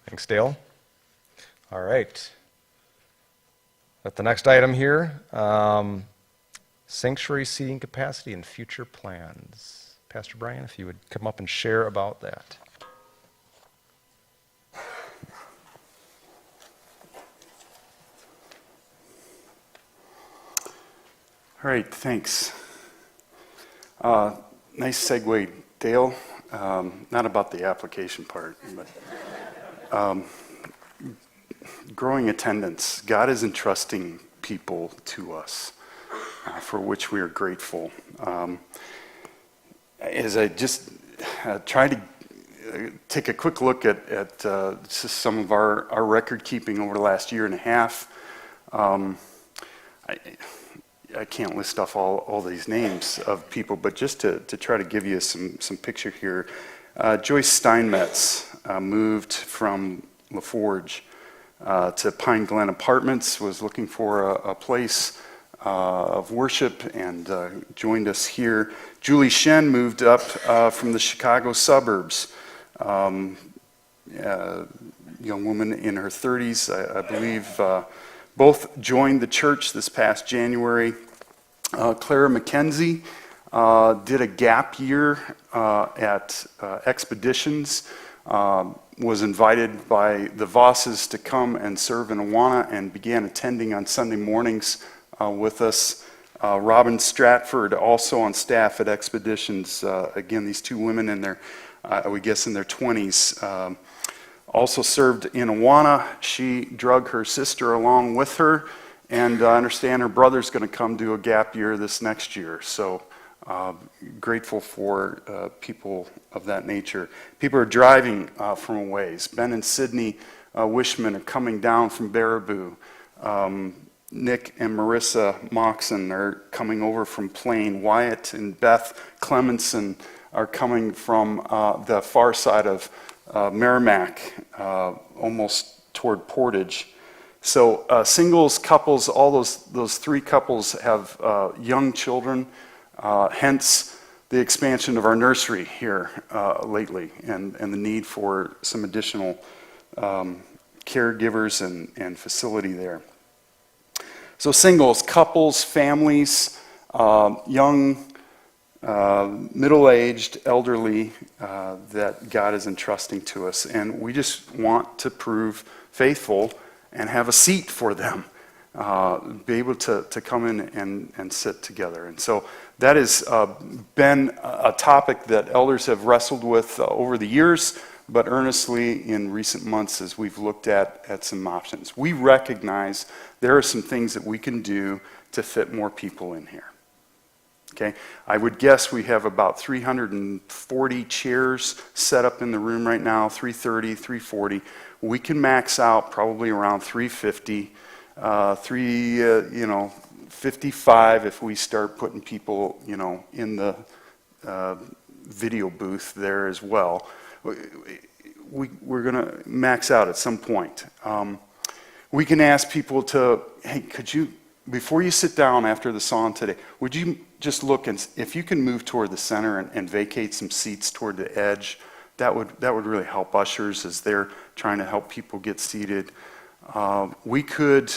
Thanks, Dale. All right. At the next item here, sanctuary seating capacity and future plans. Pastor Brian, if you would come up and share about that. All right, thanks. Nice segue, Dale. Not about the application part, but growing attendance. God is entrusting people to us, for which we are grateful. As I just try to take a quick look at just some of our record keeping over the last year and a half, I can't list off all these names of people, but just to try to give you some picture here. Joyce Steinmetz moved from LaForge to Pine Glen Apartments, was looking for a place of worship and joined us here. Julie Shen moved up from the Chicago suburbs. Young woman in her 30s, I believe, both joined the church this past January. Clara McKenzie did a gap year at Expeditions, was invited by the Vosses to come and serve in Awana and began attending on Sunday mornings with us. Robin Stratford, also on staff at Expeditions. Again, these two women in their, we guess in their 20s, also served in Awana. She drug her sister along with her, and I understand her brother's going to come do a gap year this next year. So grateful for people of that nature. People are driving from a ways. Ben and Sydney Wishman are coming down from Baraboo. Nick and Marissa Moxon are coming over from Plain. Wyatt and Beth Clemenson are coming from the far side of Merrimack, almost toward Portage. So singles, couples, all those three couples have young children, hence the expansion of our nursery here lately and the need for some additional caregivers and facility there. So singles, couples, families, young, middle-aged, elderly, that God is entrusting to us. And we just want to prove faithful and have a seat for them, be able to come in and sit together. And so that has been a topic that elders have wrestled with over the years, but earnestly in recent months as we've looked at some options. We recognize there are some things that we can do to fit more people in here. Okay, I would guess we have about 340 chairs set up in the room right now, 330, 340. We can max out probably around 350, 55 if we start putting people, in the video booth there as well. We're going to max out at some point. We can ask people to, hey, could you, before you sit down after the song today, would you just look and if you can move toward the center and vacate some seats toward the edge, that would really help ushers as they're trying to help people get seated. We could,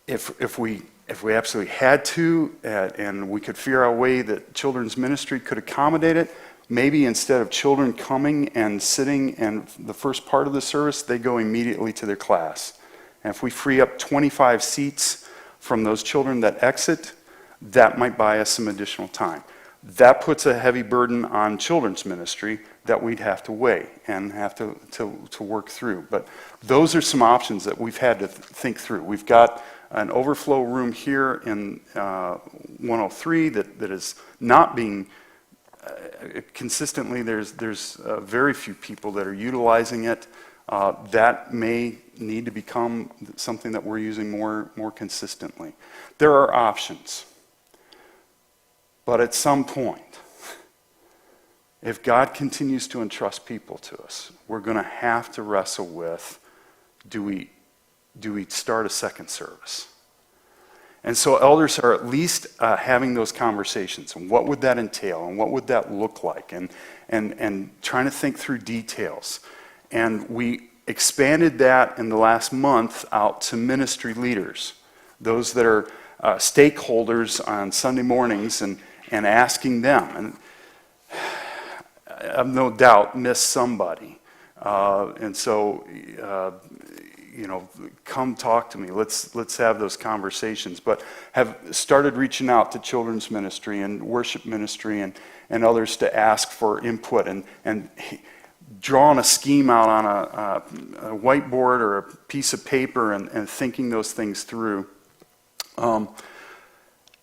if we absolutely had to, and we could figure out a way that children's ministry could accommodate it, maybe instead of children coming and sitting and the first part of the service, they go immediately to their class. And if we free up 25 seats from those children that exit, that might buy us some additional time. That puts a heavy burden on children's ministry that we'd have to weigh and have to work through. But those are some options that we've had to think through. We've got an overflow room here in 103 that is not being consistently, there's very few people that are utilizing it. That may need to become something that we're using more consistently. There are options. But at some point, if God continues to entrust people to us, we're going to have to wrestle with, do we start a second service? And so elders are at least having those conversations. And what would that entail? And what would that look like? And trying to think through details. And we expanded that in the last month out to ministry leaders, those that are stakeholders on Sunday mornings, and asking them. And I've no doubt missed somebody. And so, come talk to me. Let's have those conversations. But have started reaching out to children's ministry and worship ministry and others to ask for input, and drawing a scheme out on a whiteboard or a piece of paper and thinking those things through.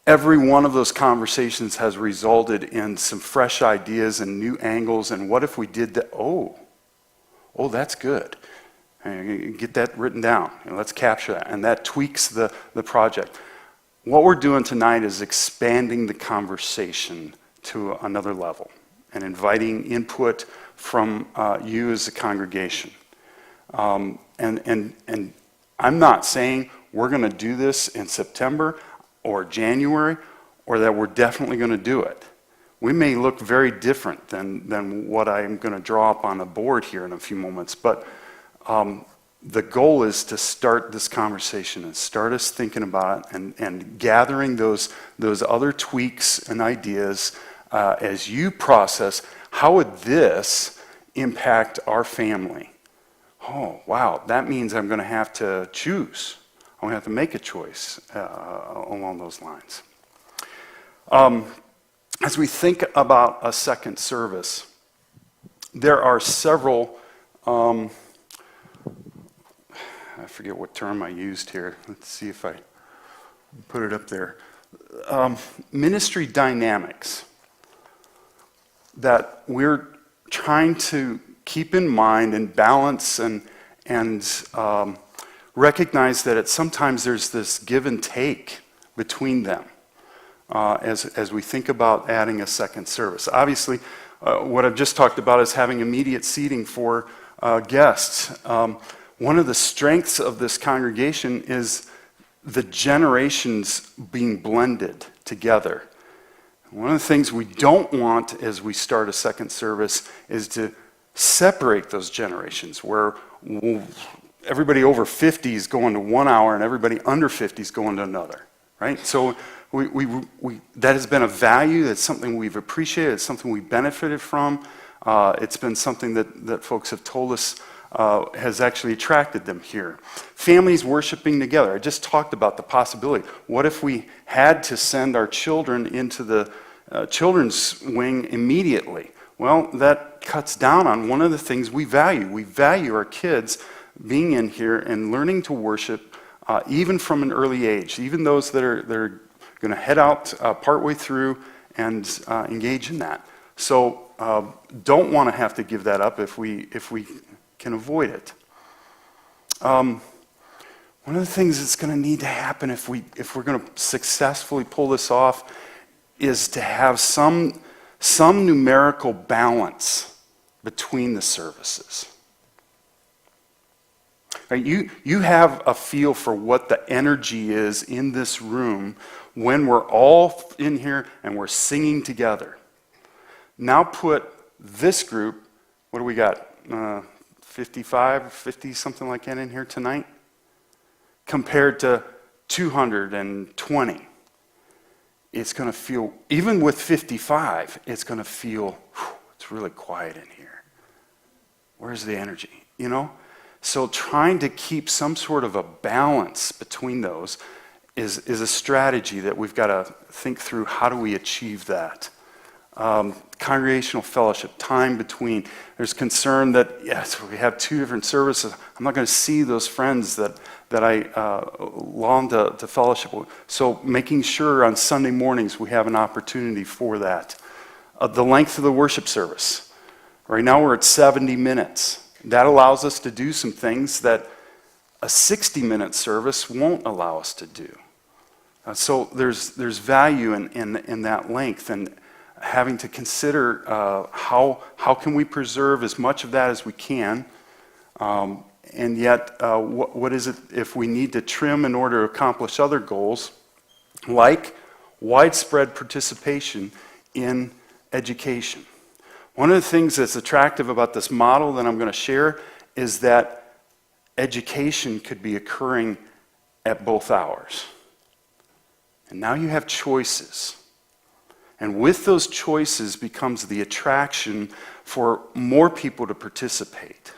Every one of those conversations has resulted in some fresh ideas and new angles. And what if we did that? Oh, that's good. Get that written down. Let's capture that. And that tweaks the project. What we're doing tonight is expanding the conversation to another level and inviting input from you as a congregation. And I'm not saying we're going to do this in September or January, or that we're definitely going to do it. We may look very different than what I'm going to draw up on a board here in a few moments, but the goal is to start this conversation and start us thinking about it and gathering those other tweaks and ideas as you process, how would this impact our family? Oh, wow, that means I'm going to have to choose. I'm going to have to make a choice along those lines. As we think about a second service, there are several, I forget what term I used here. Let's see if I put it up there. Ministry dynamics that we're trying to keep in mind and balance and recognize that sometimes there's this give and take between them as we think about adding a second service. Obviously, what I've just talked about is having immediate seating for guests. One of the strengths of this congregation is the generations being blended together. One of the things we don't want as we start a second service is to separate those generations, where everybody over 50 is going to 1 hour and everybody under 50 is going to another, right? So we that has been a value. That's something we've appreciated. It's something we benefited from. It's been something that folks have told us has actually attracted them here. Families worshiping together. I just talked about the possibility. What if we had to send our children into the children's wing immediately? Well, that cuts down on one of the things we value. We value our kids being in here and learning to worship even from an early age, even those that are going to head out partway through and engage in that. So don't want to have to give that up if we can avoid it. One of the things that's going to need to happen if we're going to successfully pull this off is to have some numerical balance between the services. Right, you have a feel for what the energy is in this room when we're all in here and we're singing together. Now put this group, what do we got, 55, 50, something like that in here tonight, compared to 220. It's going to feel, even with 55, it's going to feel, it's really quiet in here. Where's the energy, So trying to keep some sort of a balance between those is a strategy that we've got to think through. How do we achieve that? Congregational fellowship, time between. There's concern that, yes, we have two different services. I'm not going to see those friends that I long to fellowship with. So making sure on Sunday mornings we have an opportunity for that. The length of the worship service. Right now we're at 70 minutes. That allows us to do some things that a 60-minute service won't allow us to do. So there's value in that length, and having to consider how can we preserve as much of that as we can, and yet what is it if we need to trim in order to accomplish other goals, like widespread participation in education. One of the things that's attractive about this model that I'm going to share is that education could be occurring at both hours. And now you have choices. And with those choices becomes the attraction for more people to participate.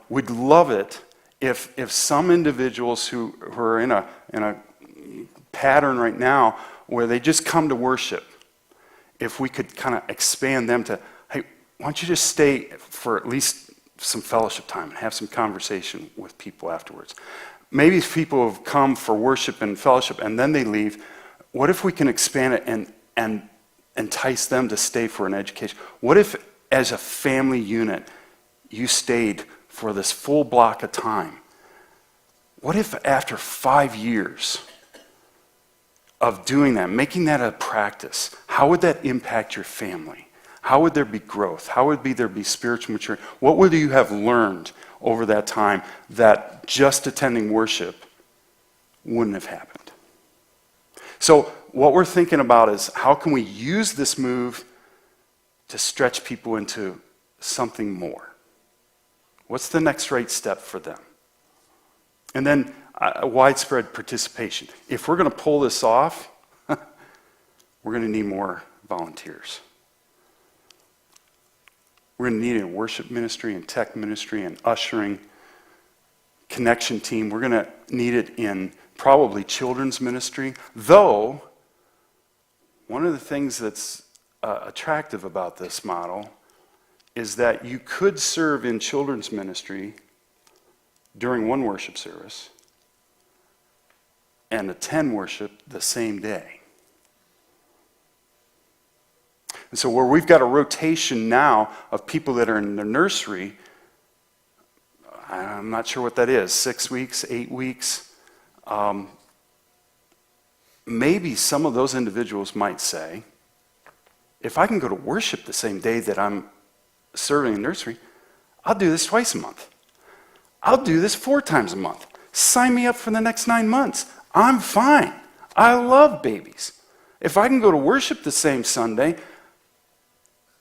We'd love it if some individuals who are in a pattern right now where they just come to worship, if we could kind of expand them to, hey, why don't you just stay for at least some fellowship time and have some conversation with people afterwards. Maybe if people have come for worship and fellowship and then they leave, what if we can expand it and entice them to stay for an education? What if, as a family unit, you stayed for this full block of time? What if after 5 years of doing that, making that a practice, how would that impact your family? How would there be growth? How would there be spiritual maturity? What would you have learned over that time that just attending worship wouldn't have happened? So what we're thinking about is how can we use this move to stretch people into something more? What's the next right step for them? And then widespread participation. If we're going to pull this off, we're going to need more volunteers. We're going to need it in worship ministry and tech ministry and ushering, connection team. We're going to need it in probably children's ministry. Though, one of the things that's attractive about this model is that you could serve in children's ministry during one worship service and attend worship the same day. And so where we've got a rotation now of people that are in the nursery, I'm not sure what that is, 6 weeks, 8 weeks. Maybe some of those individuals might say, if I can go to worship the same day that I'm serving in nursery, I'll do this twice a month. I'll do this 4 times a month. Sign me up for the next 9 months. I'm fine. I love babies. If I can go to worship the same Sunday,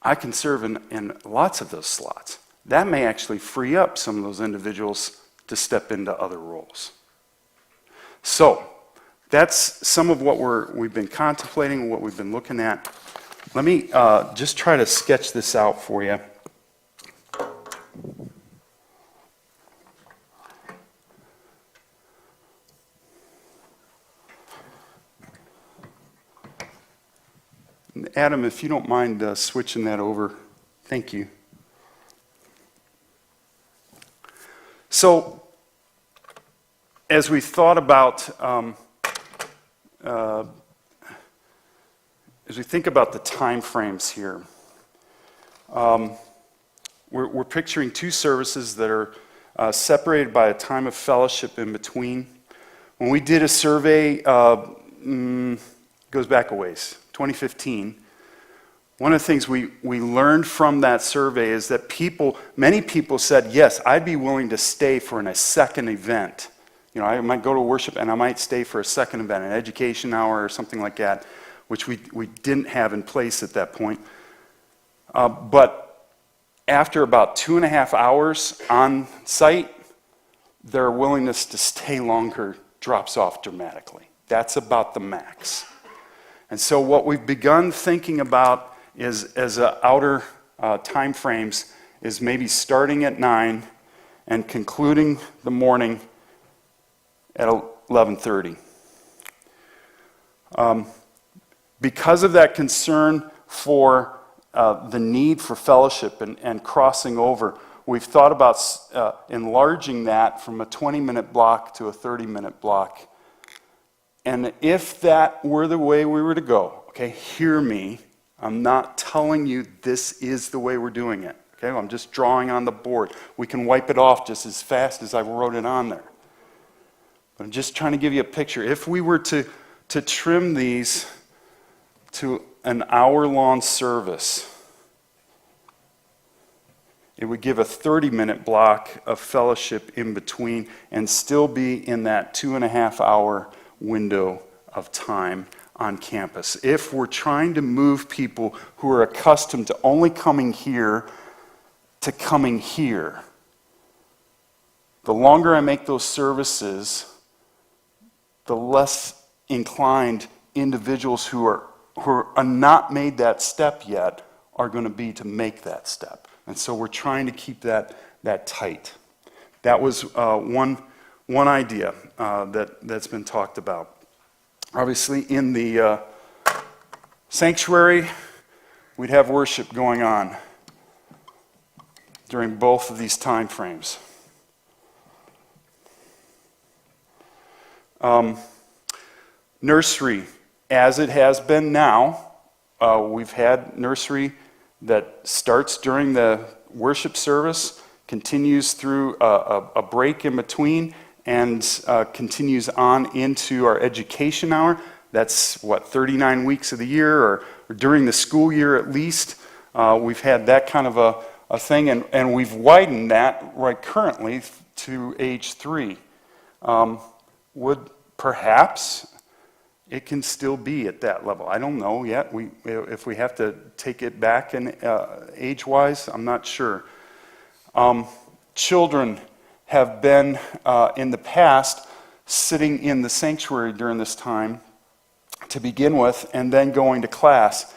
I can serve in lots of those slots. That may actually free up some of those individuals to step into other roles. So, that's some of what we've been contemplating, what we've been looking at. Let me just try to sketch this out for you. Adam, if you don't mind switching that over, thank you. So, as we thought about, as we think about the time frames here, we're picturing 2 services that are separated by a time of fellowship in between. When we did a survey, goes back a ways, 2015, one of the things we learned from that survey is that many people said, yes, I'd be willing to stay for a second event. You know, I might go to worship and I might stay for a second event, an education hour or something like that, which we didn't have in place at that point. But after about 2.5 hours on site, their willingness to stay longer drops off dramatically. That's about the max. And so what we've begun thinking about is, as outer time frames, is maybe starting at 9 and concluding the morning at 11:30. Because of that concern for the need for fellowship and crossing over, we've thought about enlarging that from a 20-minute block to a 30-minute block. And if that were the way we were to go, okay, hear me, I'm not telling you this is the way we're doing it, okay? I'm just drawing on the board. We can wipe it off just as fast as I wrote it on there. But I'm just trying to give you a picture. If we were to trim these to an hour-long service, it would give a 30-minute block of fellowship in between and still be in that 2.5-hour window of time on campus. If we're trying to move people who are accustomed to only coming here to coming here. The longer I make those services, the less inclined individuals who are not made that step yet are going to be to make that step. And so we're trying to keep that tight. That was one idea that's been talked about. Obviously, in the sanctuary, we'd have worship going on during both of these time frames. Nursery, as it has been now, we've had nursery that starts during the worship service, continues through a break in between, and continues on into our education hour. That's 39 weeks of the year, or during the school year at least. We've had that kind of a thing, and we've widened that right currently to age 3. Would perhaps it can still be at that level. I don't know yet. If we have to take it back in age-wise, I'm not sure. Children have been, in the past, sitting in the sanctuary during this time to begin with, and then going to class.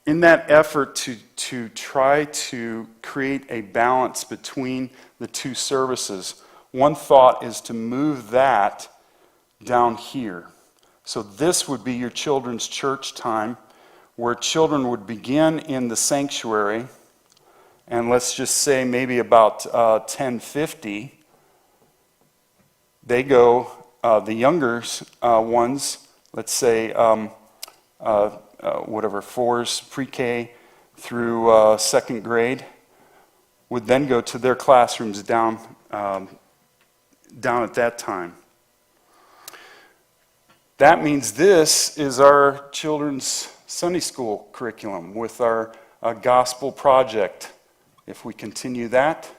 In that effort to try to create a balance between the two services, one thought is to move that down here. So this would be your children's church time, where children would begin in the sanctuary, and let's just say maybe about 10:50, they go, the younger ones, let's say whatever, 4s, pre-K through second grade, would then go to their classrooms down at that time. That means this is our children's Sunday school curriculum with our gospel project. If we continue that,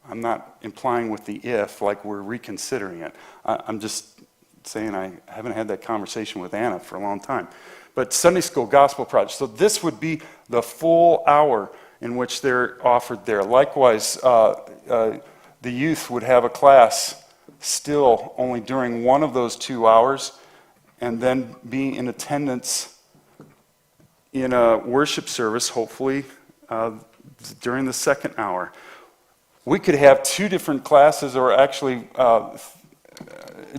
I'm not implying with the if, like we're reconsidering it. I'm just saying I haven't had that conversation with Anna for a long time. But Sunday school gospel project. So this would be the full hour in which they're offered there. Likewise, the youth would have a class still only during one of those 2 hours, and then be in attendance in a worship service, hopefully, during the second hour. We could have 2 different classes, or actually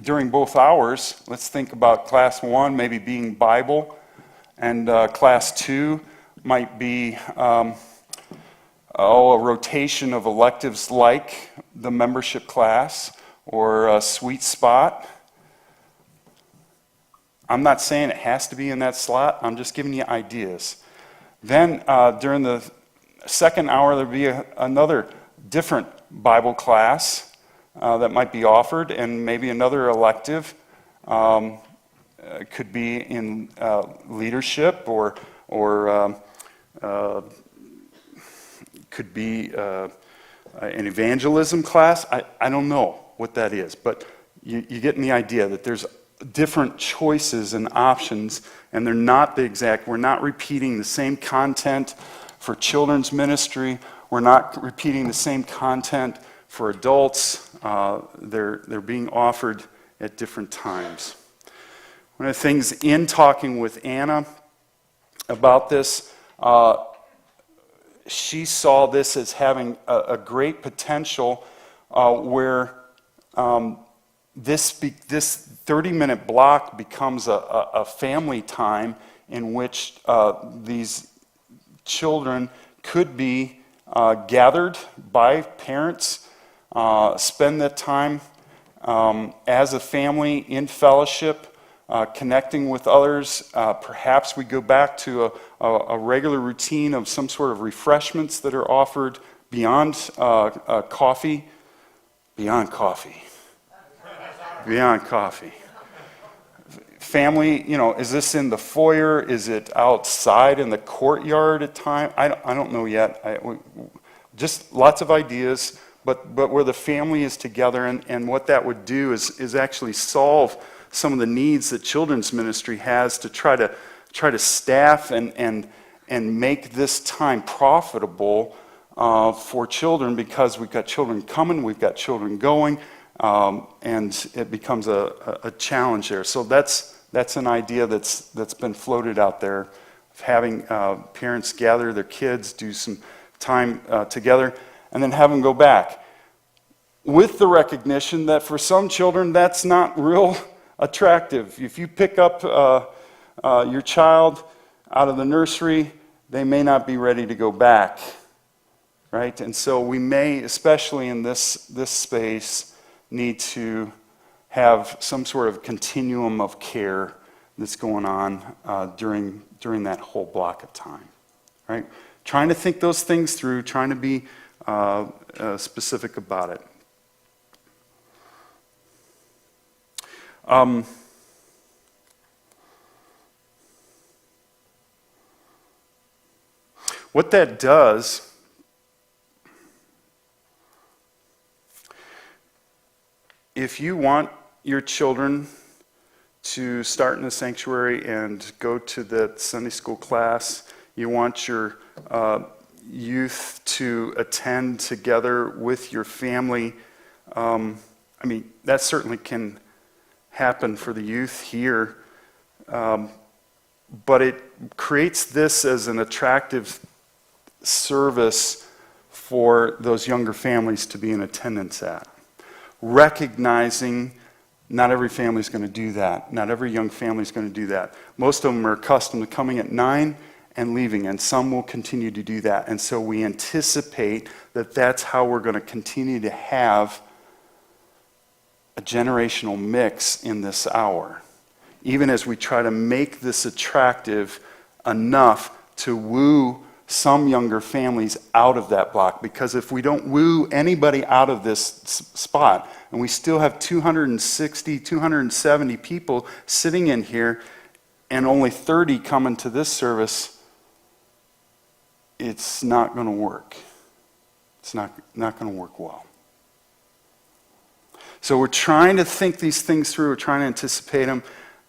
during both hours. Let's think about class 1 maybe being Bible, and class 2 might be a rotation of electives like the membership class or a sweet spot. I'm not saying it has to be in that slot. I'm just giving you ideas. Then during the second hour, there'll be another different Bible class that might be offered, and maybe another elective. Could be in leadership, or could be an evagelism class. I don't know what that is, but you getting the idea that there's different choices and options, and they're not the exact. We're not repeating the same content for children's ministry. We're not repeating the same content for adults. They're being offered at different times. One of the things in talking with Anna about this, she saw this as having a great potential where this 30-minute block becomes a family time in which these children could be gathered by parents, spend that time as a family in fellowship, connecting with others. Perhaps we go back to a regular routine of some sort of refreshments that are offered beyond coffee. Beyond coffee. Beyond coffee. Family, is this in the foyer? Is it outside in the courtyard at time? I don't know yet. Just lots of ideas, but where the family is together, and what that would do is actually solve some of the needs that children's ministry has to try to staff and and make this time profitable for children, because we've got children coming, we've got children going, and it becomes a challenge there. So that's an idea that's been floated out there, of having parents gather their kids, do some time together, and then have them go back, with the recognition that for some children that's not real attractive. If you pick up your child out of the nursery, they may not be ready to go back, right? And so we may, especially in this space, need to have some sort of continuum of care that's going on during that whole block of time, right? Trying to think those things through, trying to be specific about it. What that does, if you want your children to start in the sanctuary and go to the Sunday school class, you want your youth to attend together with your family, that certainly can happen for the youth here, but it creates this as an attractive service for those younger families to be in attendance at. Recognizing not every family is going to do that. Not every young family is going to do that. Most of them are accustomed to coming at 9 and leaving, and some will continue to do that. And so we anticipate that that's how we're going to continue to have a generational mix in this hour, even as we try to make this attractive enough to woo some younger families out of that block. Because if we don't woo anybody out of this spot, and we still have 260, 270 people sitting in here, and only 30 coming to this service, it's not going to work. It's not going to work well. So we're trying to think these things through. We're trying to anticipate them.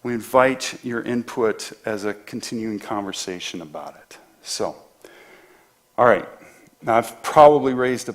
We invite your input as a continuing conversation about it. So, all right. Now, I've probably raised a